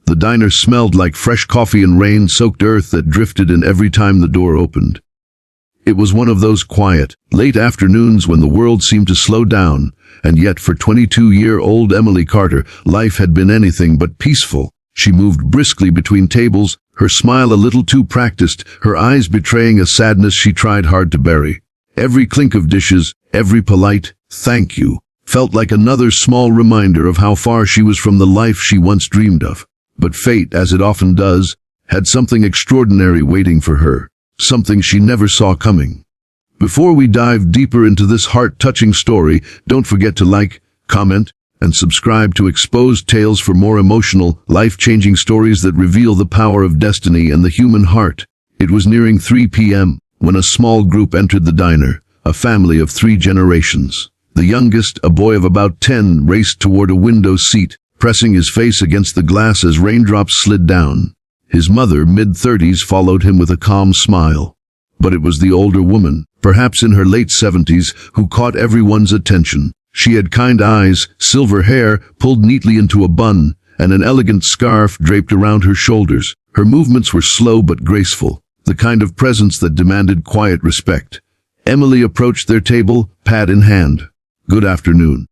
The diner smelled like fresh coffee and rain-soaked earth that drifted in every time the door opened. It was one of those quiet, late afternoons when the world seemed to slow down, and yet for 22-year-old Emily Carter, life had been anything but peaceful. She moved briskly between tables, her smile a little too practiced, her eyes betraying a sadness she tried hard to bury. Every clink of dishes, every polite "thank you," felt like another small reminder of how far she was from the life she once dreamed of. But fate, as it often does, had something extraordinary waiting for her, something she never saw coming. Before we dive deeper into this heart-touching story, don't forget to like, comment, and subscribe to Exposed Tales for more emotional, life-changing stories that reveal the power of destiny and the human heart. It was nearing 3 p.m. when a small group entered the diner, a family of 3 generations. The youngest, a boy of about 10, raced toward a window seat, pressing his face against the glass as raindrops slid down. His mother, mid-30s, followed him with a calm smile. But it was the older woman, perhaps in her late 70s, who caught everyone's attention. She had kind eyes, silver hair pulled neatly into a bun, and an elegant scarf draped around her shoulders. Her movements were slow but graceful, the kind of presence that demanded quiet respect. Emily approached their table, pad in hand. "Good afternoon.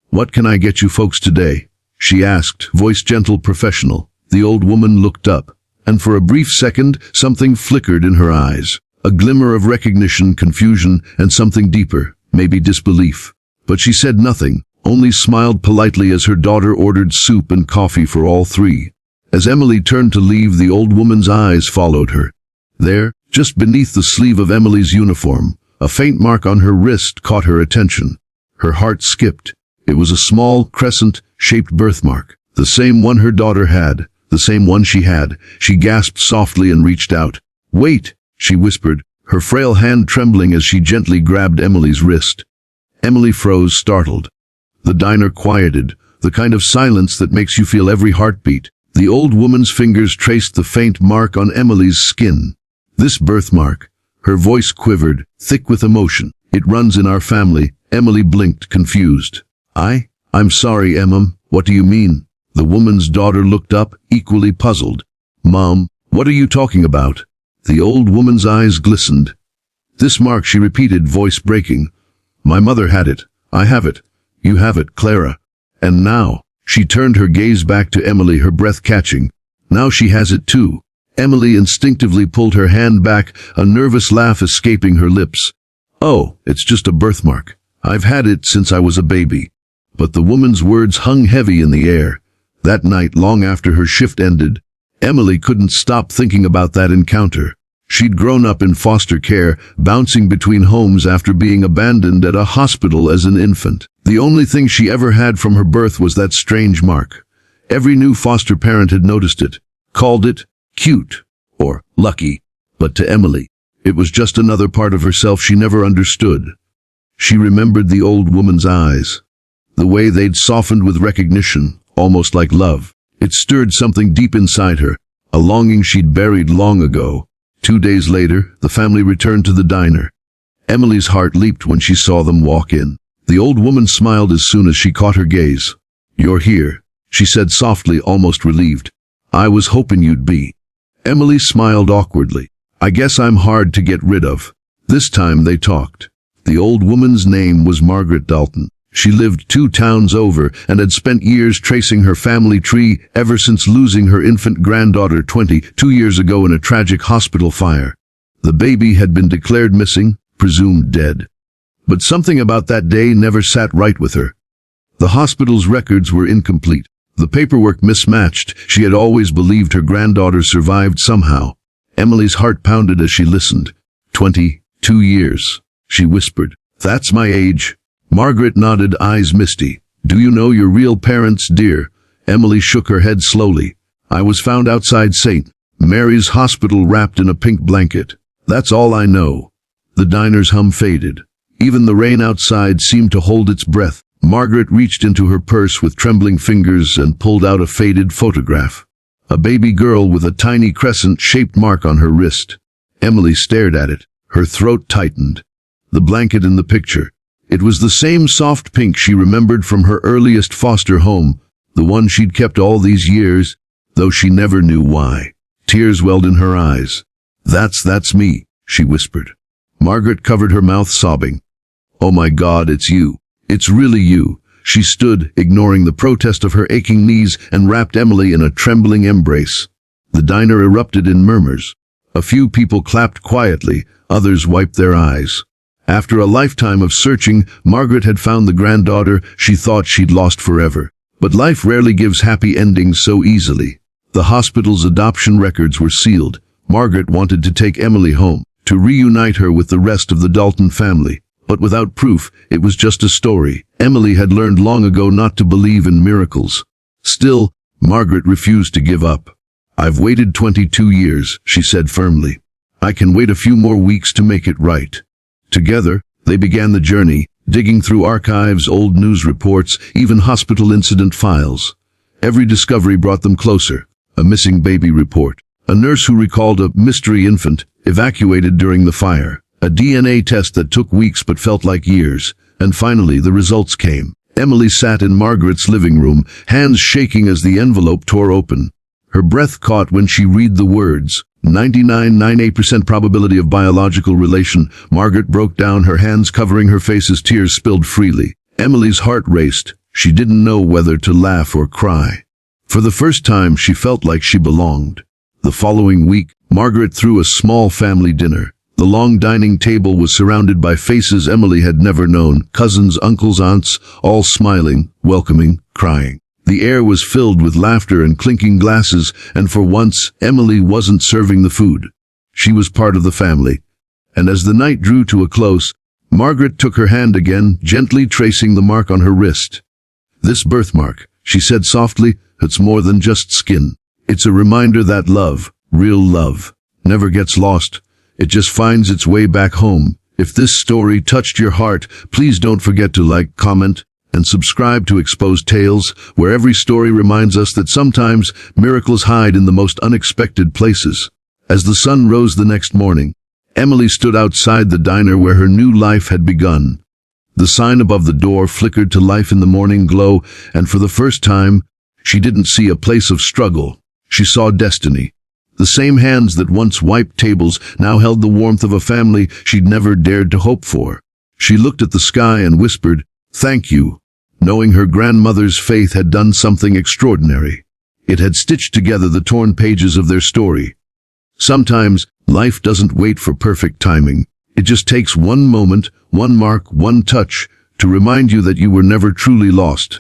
What can I get you folks today?" she asked, voice gentle, professional. The old woman looked up, and for a brief second, something flickered in her eyes. A glimmer of recognition, confusion, and something deeper, maybe disbelief. But she said nothing, only smiled politely as her daughter ordered soup and coffee for all 3. As Emily turned to leave, the old woman's eyes followed her. There, just beneath the sleeve of Emily's uniform, a faint mark on her wrist caught her attention. Her heart skipped. It was a small, crescent-shaped birthmark, the same one her daughter had, the same one she had. She gasped softly and reached out. "Wait," she whispered, her frail hand trembling as she gently grabbed Emily's wrist. Emily froze, startled. The diner quieted, the kind of silence that makes you feel every heartbeat. The old woman's fingers traced the faint mark on Emily's skin. "This birthmark," her voice quivered, thick with emotion. "It runs in our family." Emily blinked, confused. I'm sorry, Emma, what do you mean?" The woman's daughter looked up, equally puzzled. "Mom, what are you talking about?" The old woman's eyes glistened. "This mark," she repeated, voice breaking. "My mother had it. I have it. You have it, Clara. And now," she turned her gaze back to Emily, her breath catching. "Now she has it too." Emily instinctively pulled her hand back, a nervous laugh escaping her lips. "Oh, it's just a birthmark. I've had it since I was a baby." But the woman's words hung heavy in the air. That night, long after her shift ended, Emily couldn't stop thinking about that encounter. She'd grown up in foster care, bouncing between homes after being abandoned at a hospital as an infant. The only thing she ever had from her birth was that strange mark. Every new foster parent had noticed it, called it cute or lucky. But to Emily, it was just another part of herself she never understood. She remembered the old woman's eyes, the way they'd softened with recognition, almost like love. It stirred something deep inside her, a longing she'd buried long ago. 2 days later, the family returned to the diner. Emily's heart leaped when she saw them walk in. The old woman smiled as soon as she caught her gaze. "You're here," she said softly, almost relieved. "I was hoping you'd be." Emily smiled awkwardly. "I guess I'm hard to get rid of." This time they talked. The old woman's name was Margaret Dalton. She lived 2 towns over and had spent years tracing her family tree ever since losing her infant granddaughter 22 years ago in a tragic hospital fire. The baby had been declared missing, presumed dead. But something about that day never sat right with her. The hospital's records were incomplete, the paperwork mismatched. She had always believed her granddaughter survived somehow. Emily's heart pounded as she listened. 22 years, she whispered. "That's my age." Margaret nodded, eyes misty. "Do you know your real parents, dear?" Emily shook her head slowly. "I was found outside St. Mary's Hospital wrapped in a pink blanket. That's all I know." The diner's hum faded. Even the rain outside seemed to hold its breath. Margaret reached into her purse with trembling fingers and pulled out a faded photograph. A baby girl with a tiny crescent-shaped mark on her wrist. Emily stared at it. Her throat tightened. The blanket in the picture. It was the same soft pink she remembered from her earliest foster home, the one she'd kept all these years. though she never knew why. Tears welled in her eyes. That's me," she whispered. Margaret covered her mouth, sobbing. "Oh my God, it's you. It's really you." She stood, ignoring the protest of her aching knees, and wrapped Emily in a trembling embrace. The diner erupted in murmurs. A few people clapped quietly, others wiped their eyes. After a lifetime of searching, Margaret had found the granddaughter she thought she'd lost forever. But life rarely gives happy endings so easily. The hospital's adoption records were sealed. Margaret wanted to take Emily home, to reunite her with the rest of the Dalton family. But without proof, it was just a story. Emily had learned long ago not to believe in miracles. Still, Margaret refused to give up. "I've waited 22 years, she said firmly. "I can wait a few more weeks to make it right." Together, they began the journey, digging through archives, old news reports, even hospital incident files. Every discovery brought them closer. A missing baby report. A nurse who recalled a mystery infant evacuated during the fire. A DNA test that took weeks but felt like years. And finally, the results came. Emily sat in Margaret's living room, hands shaking as the envelope tore open. Her breath caught when she read the words, 99.98% probability of biological relation. Margaret broke down, her hands covering her face as tears spilled freely. Emily's heart raced. She didn't know whether to laugh or cry. For the first time, she felt like she belonged. The following week, Margaret threw a small family dinner. The long dining table was surrounded by faces Emily had never known, cousins, uncles, aunts, all smiling, welcoming, crying. The air was filled with laughter and clinking glasses, and for once, Emily wasn't serving the food. She was part of the family. And as the night drew to a close, Margaret took her hand again, gently tracing the mark on her wrist. "This birthmark," she said softly, "it's more than just skin. It's a reminder that love, real love, never gets lost. It just finds its way back home." If this story touched your heart, please don't forget to like, comment, and subscribe to Exposed Tales, where every story reminds us that sometimes miracles hide in the most unexpected places. As the sun rose the next morning, Emily stood outside the diner where her new life had begun. The sign above the door flickered to life in the morning glow, and for the first time, she didn't see a place of struggle. She saw destiny. The same hands that once wiped tables now held the warmth of a family she'd never dared to hope for. She looked at the sky and whispered, "Thank you," knowing her grandmother's faith had done something extraordinary. It had stitched together the torn pages of their story. Sometimes, life doesn't wait for perfect timing. It just takes one moment, one mark, one touch, to remind you that you were never truly lost.